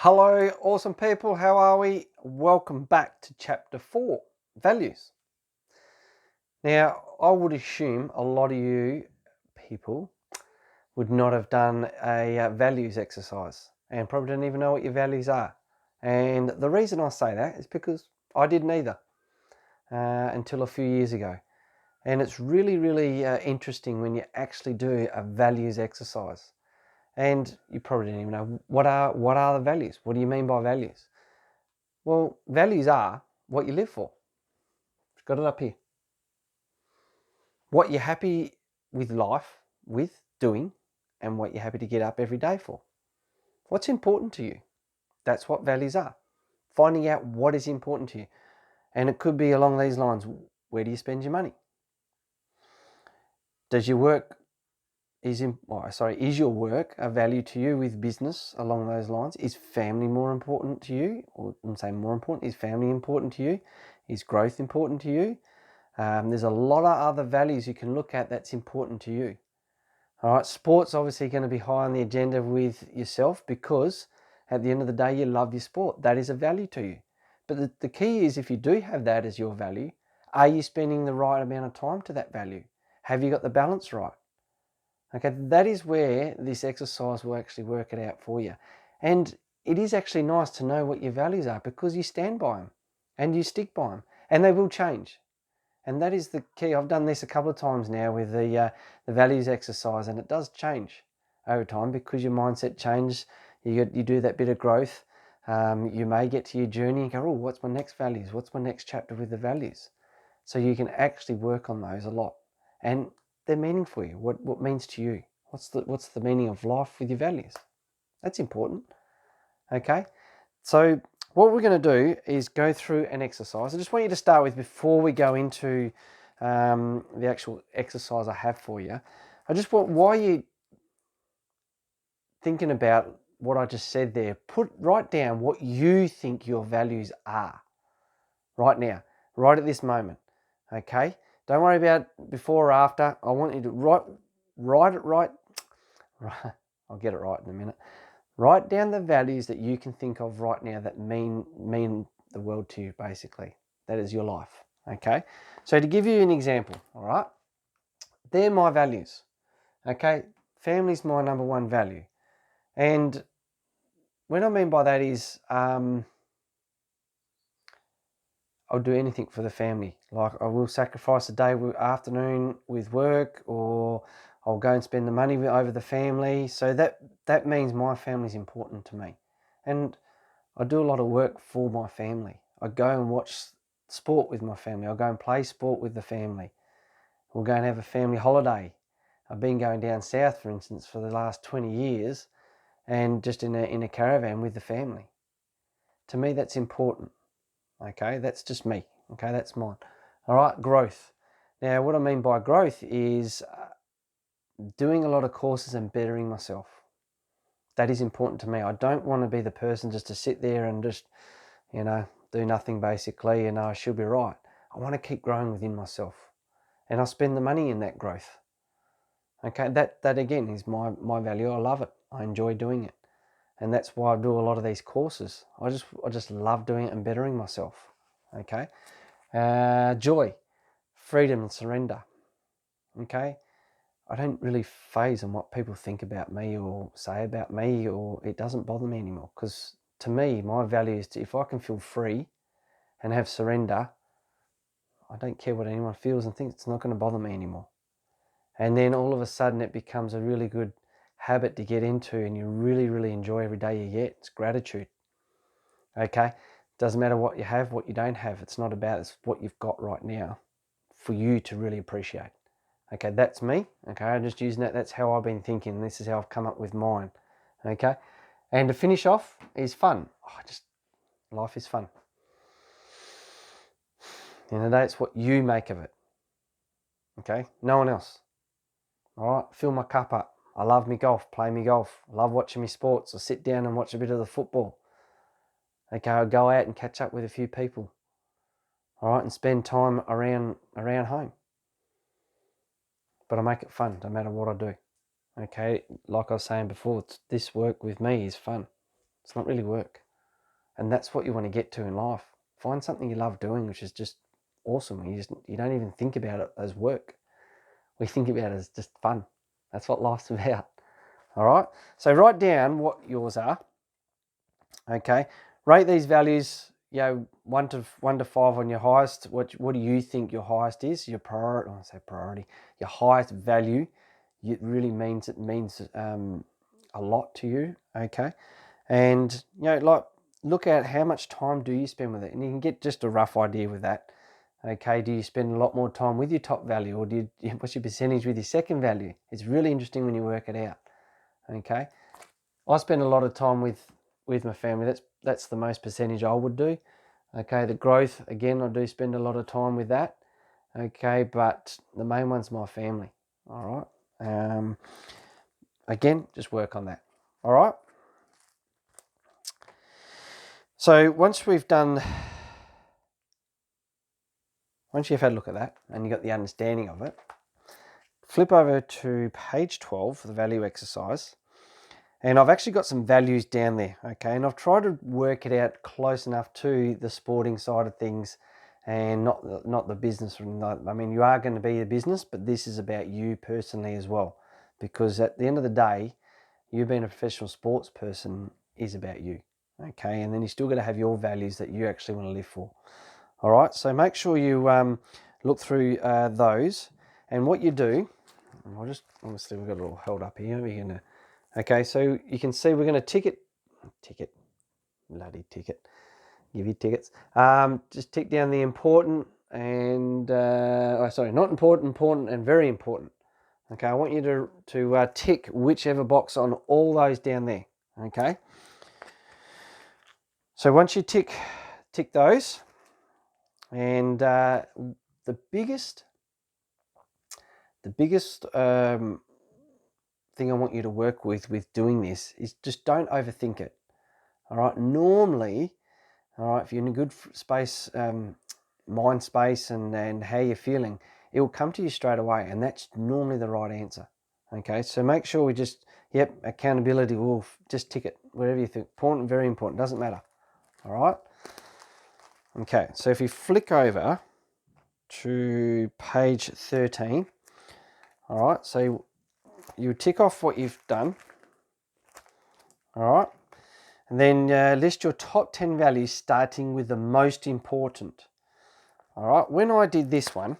Hello, awesome people. How are we? Welcome back to chapter 4, values. Now, I would assume a lot of you people would not have done a values exercise and probably don't even know what your values are. And the reason I say that is because I didn't either until a few years ago. And it's really interesting when you actually do a values exercise. And you probably don't even know what are the values. What do you mean by values? Well, values are what you live for. I've got it up here. What you're happy with life, with doing, and what you're happy to get up every day for. What's important to you? That's what values are. Finding out what is important to you. And it could be along these lines. Where do you spend your money? Does your work is your work a value to you with business along those lines? Is family more important to you? Or I wouldn't say more important. Is family important to you? Is growth important to you? There's a lot of other values you can look at that's important to you. All right, sport's obviously going to be high on the agenda with yourself because at the end of the day, you love your sport. That is a value to you. But the key is if you do have that as your value, are you spending the right amount of time to that value? Have you got the balance right? Okay, that is where this exercise will actually work it out for you. And it is actually nice to know what your values are because you stand by them and you stick by them and they will change. And that is the key. I've done this a couple of times now with the values exercise, and it does change over time because your mindset changes. You do that bit of growth. You may get to your journey and go, oh, what's my next values? What's my next chapter with the values? So you can actually work on those a lot. And they're meaning for you. What means to you? What's the meaning of life with your values? That's important. Okay? So what we're going to do is go through an exercise. I just want you to start with, before we go into the actual exercise I have for you, I just want, while you thinking about what I just said there, write down what you think your values are right now, right at this moment. Okay? Don't worry about before or after. I want you to write it right. I'll get it right in a minute. Write down the values that you can think of right now that mean the world to you, basically. That is your life, okay? So to give you an example, all right? They're my values, okay? Family's my number one value. And what I mean by that is I'll do anything for the family. Like I will sacrifice a day afternoon with work, or I'll go and spend the money over the family. So that means my family's important to me. And I do a lot of work for my family. I go and watch sport with my family. I go and play sport with the family. We'll go and have a family holiday. I've been going down south, for instance, for the last 20 years, and just in a caravan with the family. To me, that's important. Okay, that's just me. Okay, that's mine. All right, growth. Now, what I mean by growth is doing a lot of courses and bettering myself. That is important to me. I don't want to be the person just to sit there and just, do nothing basically, and I should be right. I want to keep growing within myself, and I spend the money in that growth. Okay, that again is my value. I love it. I enjoy doing it, and that's why I do a lot of these courses. I just love doing it and bettering myself. Okay, joy, freedom, and surrender. Okay, I don't really phase on what people think about me or say about me, or it doesn't bother me anymore, because to me, my value is if I can feel free and have surrender, I don't care what anyone feels and thinks. It's not going to bother me anymore. And then all of a sudden it becomes a really good habit to get into, and you really enjoy every day you get. It's gratitude. Okay? Doesn't matter what you have, what you don't have. It's not about, it's what you've got right now for you to really appreciate. Okay, that's me. Okay, I'm just using that. That's how I've been thinking. This is how I've come up with mine. Okay? And to finish off is fun. Life is fun. In the day, it's what you make of it. Okay? No one else. All right? Fill my cup up. I love me golf, play me golf. I love watching me sports. I sit down and watch a bit of the football. Okay, I go out and catch up with a few people. All right? And spend time around home. But I make it fun no matter what I do. Okay? Like I was saying before, this work with me is fun. It's not really work. And that's what you want to get to in life. Find something you love doing, which is just awesome. You don't even think about it as work. We think about it as just fun. That's what life's about. All right. So write down what yours are. Okay. Rate these values. 1 to 5 on your highest. What do you think your highest is? Your priority. I say priority. Your highest value. It really means a lot to you. Okay. And look at how much time do you spend with it, and you can get just a rough idea with that. Okay, do you spend a lot more time with your top value, or what's your percentage with your second value? It's really interesting when you work it out. Okay, I spend a lot of time with my family. That's the most percentage I would do. Okay, the growth, again, I do spend a lot of time with that. Okay, but the main one's my family. All right. Again, just work on that. All right. So once you've had a look at that and you got the understanding of it, flip over to page 12 for the value exercise. And I've actually got some values down there, okay? And I've tried to work it out close enough to the sporting side of things and not the business. I mean, you are going to be a business, but this is about you personally as well. Because at the end of the day, you being a professional sports person is about you, okay? And then you still got to have your values that you actually want to live for. All right, so make sure you look through those, and what you do, and I'll just, obviously we've got it all held up here, okay, so you can see we're going to ticket, bloody ticket, give you tickets, just tick down the important and, not important and very important. Okay, I want you to tick whichever box on all those down there, okay? So once you tick those, and the biggest thing I want you to work with doing this is just don't overthink it. All right. Normally, all right, if you're in a good space, mind space, and how you're feeling, it will come to you straight away, and that's normally the right answer. Okay. So make sure we just accountability. We'll just tick it whatever you think. Important, very important. Doesn't matter. All right. Okay. So if you flick over to page 13. All right, so you tick off what you've done. All right, and then list your top 10 values starting with the most important. All right, when I did this one,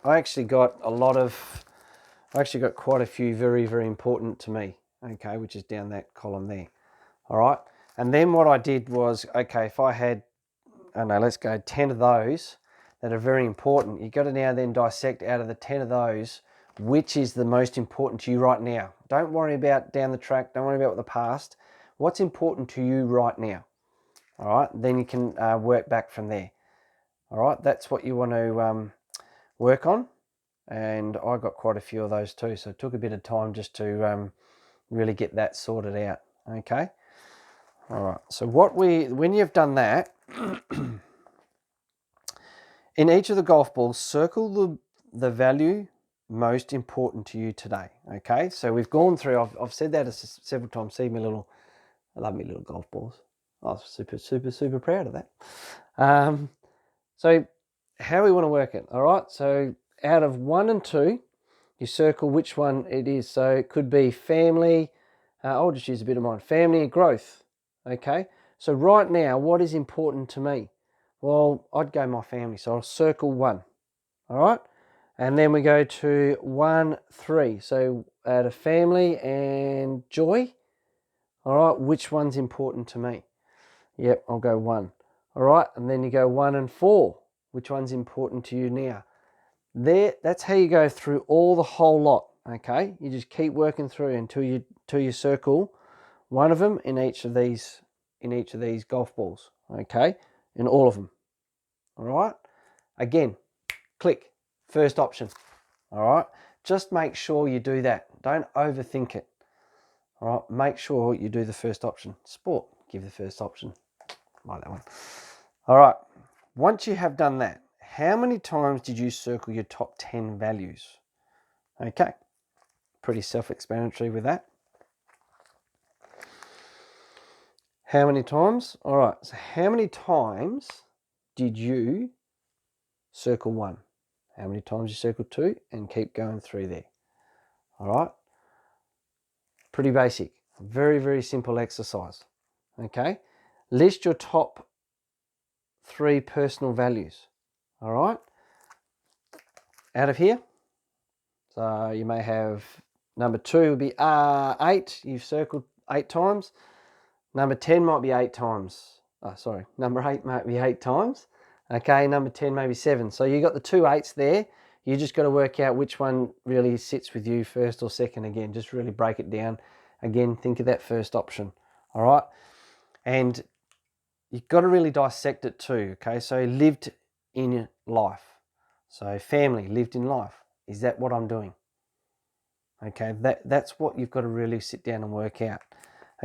I actually got quite a few very, very important to me, okay, which is down that column there. All right, and then what I did was, okay, if I had, let's go 10 of those that are very important, you've got to now then dissect out of the 10 of those, which is the most important to you right now. Don't worry about down the track. Don't worry about the past. What's important to you right now? All right, then you can work back from there. All right, that's what you want to work on. And I got quite a few of those too. So it took a bit of time just to really get that sorted out. Okay. All right. So when you've done that, in each of the golf balls, circle the value most important to you today. Okay, so we've gone through, I've said that several times. I love me little golf balls. I was super proud of that. So how we want to work it, all right? So out of 1 and 2, you circle which one it is. So it could be family, I'll just use a bit of mine, family and growth, okay? So right now, what is important to me? Well, I'd go my family, so I'll circle 1, all right? And then we go to 1, 3. So out of family and joy, all right, which one's important to me? Yep, I'll go 1. All right, and then you go 1 and 4. Which one's important to you now? That's how you go through all the whole lot, okay? You just keep working through until you circle one of them in each of these golf balls, okay? In all of them, all right? Again, click, first option, all right? Just make sure you do that. Don't overthink it, all right? Make sure you do the first option. Sport, give the first option. Like that one. All right, once you have done that, how many times did you circle your top 10 values? Okay, pretty self-explanatory with that. How many times? All right, so how many times did you circle 1? How many times you circle 2? And keep going through there. All right, pretty basic. Very, very simple exercise. Okay, list your top 3 personal values. All right, out of here. So you may have number 2 would be 8. You've circled 8 times. Number 10 might be 8 times. Oh, sorry. Number 8 might be 8 times. Okay, number 10 maybe 7. So you got the 2 8s there. You just got to work out which one really sits with you, first or second. Again, just really break it down. Again, think of that first option. All right. And you've got to really dissect it too. Okay, so lived in life. So family, lived in life. Is that what I'm doing? Okay, that's what you've got to really sit down and work out.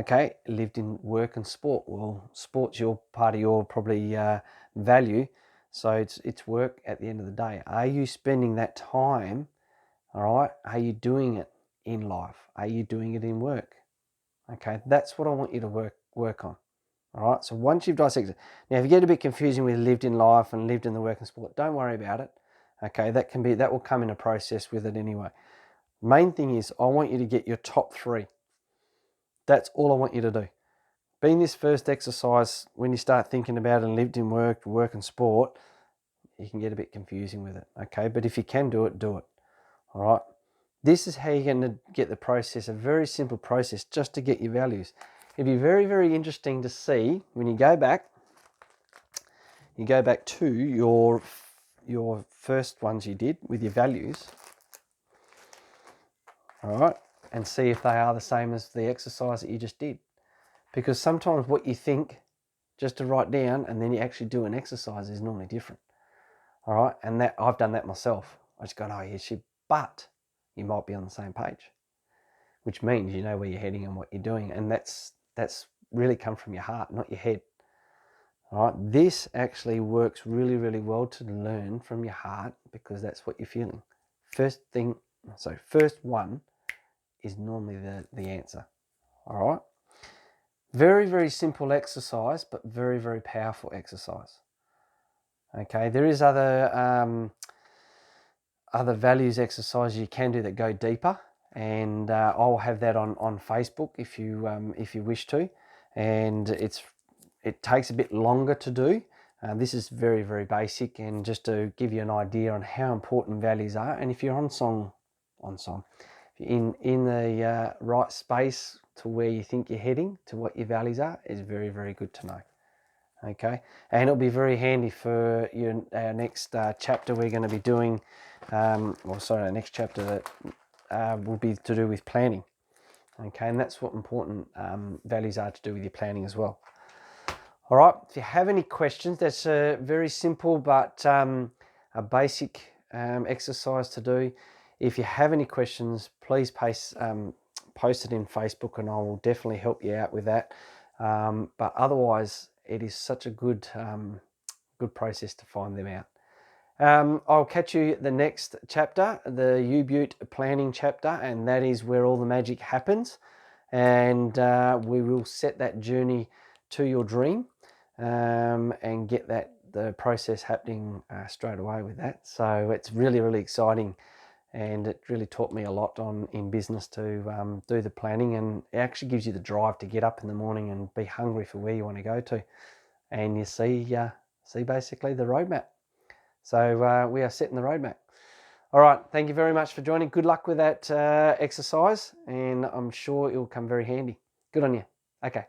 Okay, lived in work and sport. Well, sport's your part of your probably value. So it's work at the end of the day. Are you spending that time? All right. Are you doing it in life? Are you doing it in work? Okay, that's what I want you to work on. All right. So once you've dissected, now if you get a bit confusing with lived in life and lived in the work and sport, don't worry about it. Okay, that will come in a process with it anyway. Main thing is I want you to get your top 3. That's all I want you to do. Being this first exercise, when you start thinking about it and lived in work and sport, you can get a bit confusing with it. Okay, but if you can do it, do it. All right. This is how you're going to get the process, a very simple process just to get your values. It'd be very, very interesting to see when you go back to your first ones you did with your values. All right, and see if they are the same as the exercise that you just did. Because sometimes what you think just to write down and then you actually do an exercise is normally different. All right, and that I've done that myself. I just go, oh yeah, but you might be on the same page, which means you know where you're heading and what you're doing, and that's really come from your heart, not your head. All right, this actually works really, really well to learn from your heart because that's what you're feeling. First one is normally the answer. All right. Very, very simple exercise, but very, very powerful exercise. Okay, there is other values exercises you can do that go deeper, and I'll have that on Facebook if you wish to, and it takes a bit longer to do. This is very, very basic, and just to give you an idea on how important values are, and if you're on song, if you're in the right space to where you think you're heading to what your values are, is very, very good to know. Okay, and it'll be very handy for our next chapter we're going to be doing, our next chapter that will be to do with planning. Okay, and that's what important values are to do with your planning as well. All right, if you have any questions, that's a very simple but a basic exercise to do. If you have any questions, please post it in Facebook and I will definitely help you out with that. But otherwise, it is such a good process to find them out. I'll catch you the next chapter, the U-Butte planning chapter, and that is where all the magic happens. And we will set that journey to your dream and get the process happening straight away with that. So it's really, really exciting. And it really taught me a lot in business to do the planning, and it actually gives you the drive to get up in the morning and be hungry for where you want to go to, and you see basically the roadmap. So we are setting the roadmap. All right, thank you very much for joining. Good luck with that exercise, and I'm sure it will come very handy. Good on you. Okay.